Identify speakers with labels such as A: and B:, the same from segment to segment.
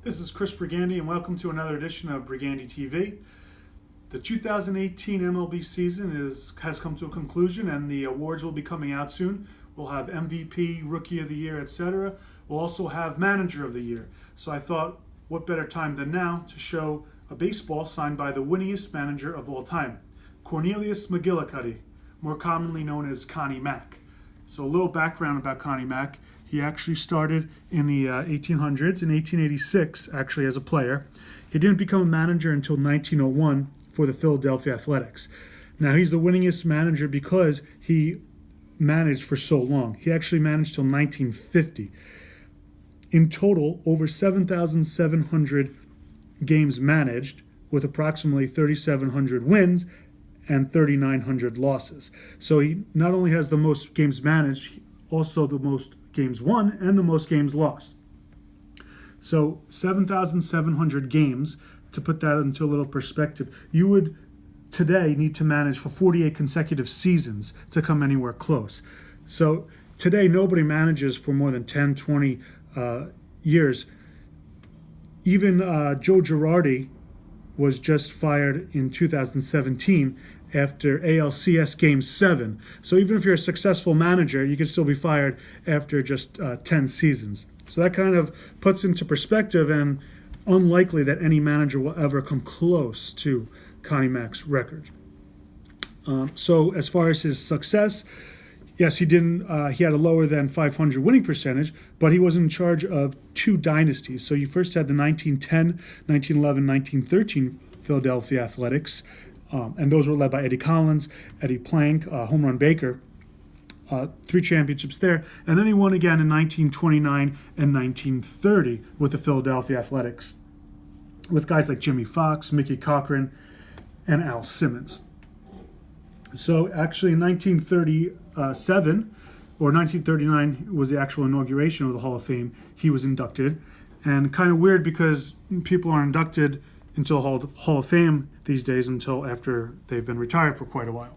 A: This is Chris Brigandy, and welcome to another edition of Brigandy TV. The 2018 MLB season has come to a conclusion, and the awards will be coming out soon. We'll have MVP, Rookie of the Year, etc. We'll also have Manager of the Year. So I thought, what better time than now to show a baseball signed by the winningest manager of all time, Cornelius McGillicuddy, more commonly known as Connie Mack. So a little background about Connie Mack. He actually started in the 1800s, in 1886, actually, as a player. He didn't become a manager until 1901 for the Philadelphia Athletics. Now, he's the winningest manager because he managed for so long. He actually managed till 1950. In total, over 7,700 games managed, with approximately 3,700 wins and 3,900 losses. So he not only has the most games managed, also the most games won and the most games lost. So 7,700 games, to put that into a little perspective, you would today need to manage for 48 consecutive seasons to come anywhere close. So today nobody manages for more than 10, 20 years. Even Joe Girardi was just fired in 2017 after ALCS Game 7. So even if you're a successful manager, you can still be fired after just 10 seasons. So that kind of puts into perspective, and unlikely that any manager will ever come close to Connie Mack's record. So as far as his success, yes, he had a lower than 500 winning percentage, but he was in charge of two dynasties. So you first had the 1910, 1911, 1913 Philadelphia Athletics, and those were led by Eddie Collins, Eddie Plank, Home Run Baker, 3 championships there. And then he won again in 1929 and 1930 with the Philadelphia Athletics, with guys like Jimmy Fox, Mickey Cochran, and Al Simmons. So actually in 1937 or 1939 was the actual inauguration of the Hall of Fame. He was inducted, and kind of weird because people are inducted into the Hall of Fame these days until after they've been retired for quite a while.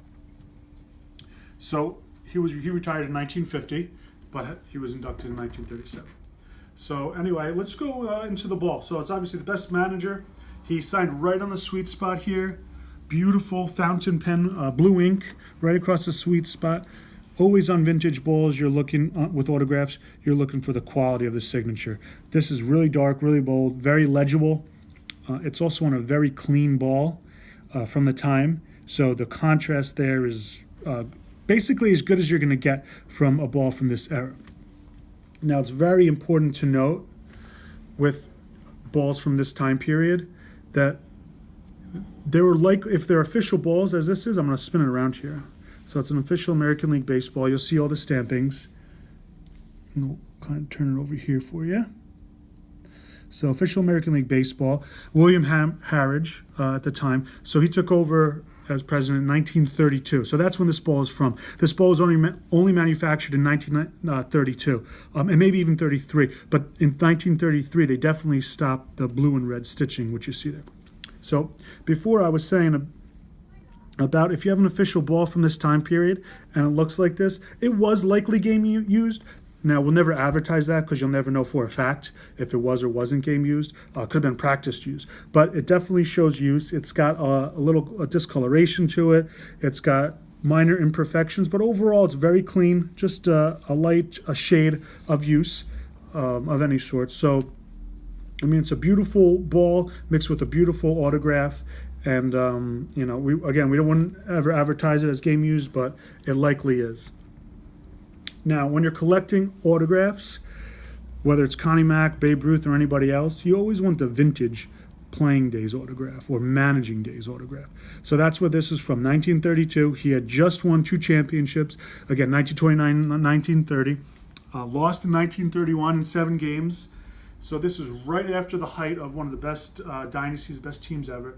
A: So he retired in 1950, but he was inducted in 1937. So anyway, let's go into the ball. So it's obviously the best manager. He signed right on the sweet spot here. Beautiful fountain pen, blue ink, right across the sweet spot. Always on vintage balls, you're looking, with autographs, you're looking for the quality of the signature. This is really dark, really bold, very legible. It's also on a very clean ball from the time. So the contrast there is basically as good as you're going to get from a ball from this era. Now, it's very important to note with balls from this time period that they were if they're official balls, as this is, I'm going to spin it around here. So it's an official American League baseball. You'll see all the stampings. And we'll kind of turn it over here for you. So official American League baseball. William Harridge at the time. So he took over as president in 1932. So that's when this ball is from. This ball was only manufactured in 1932, and maybe even 33. But in 1933, they definitely stopped the blue and red stitching, which you see there. So before I was saying about if you have an official ball from this time period and it looks like this, it was likely game used. Now, we'll never advertise that because you'll never know for a fact if it was or wasn't game used. Could have been practice used. But it definitely shows use. It's got a little discoloration to it. It's got minor imperfections. But overall, it's very clean. Just a shade of use of any sort. So, I mean, it's a beautiful ball mixed with a beautiful autograph. And, we don't want to ever advertise it as game used, but it likely is. Now, when you're collecting autographs, whether it's Connie Mack, Babe Ruth, or anybody else, you always want the vintage playing days autograph or managing days autograph. So that's what this is from, 1932. He had just won 2 championships, again, 1929 and 1930. Lost in 1931 in 7 games. So this is right after the height of one of the best dynasties, best teams ever.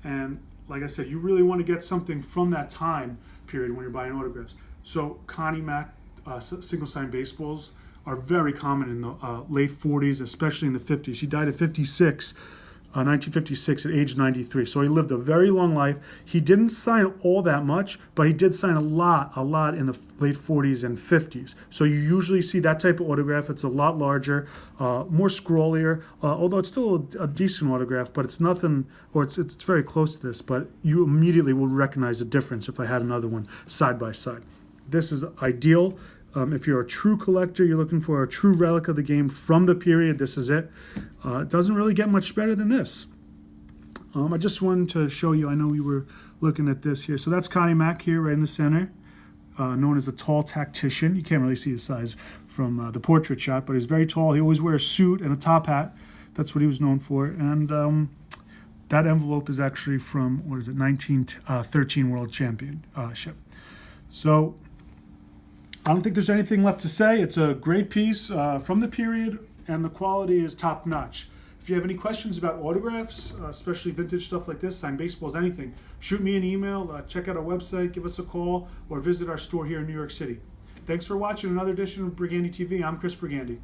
A: And like I said, you really want to get something from that time period when you're buying autographs. So Connie Mack single-sign baseballs are very common in the late 40s, especially in the 50s. He died at 56 1956 at age 93. So he lived a very long life. He didn't sign all that much, but he did sign a lot in the late 40s and 50s. So you usually see that type of autograph. It's a lot larger, more scrollier, although it's still a decent autograph, but it's nothing, or it's very close to this, but you immediately will recognize the difference if I had another one side by side. This is ideal. If you're a true collector, you're looking for a true relic of the game from the period, this is it. It doesn't really get much better than this. I just wanted to show you, I know we were looking at this here. So that's Connie Mack here right in the center, known as the Tall Tactician. You can't really see his size from the portrait shot, but he's very tall. He always wears a suit and a top hat. That's what he was known for. And that envelope is actually from, 1913 World Championship. So I don't think there's anything left to say. It's a great piece from the period, and the quality is top notch. If you have any questions about autographs, especially vintage stuff like this, signed baseballs, anything, shoot me an email, check out our website, give us a call, or visit our store here in New York City. Thanks for watching another edition of Brigandy TV. I'm Chris Brigandy.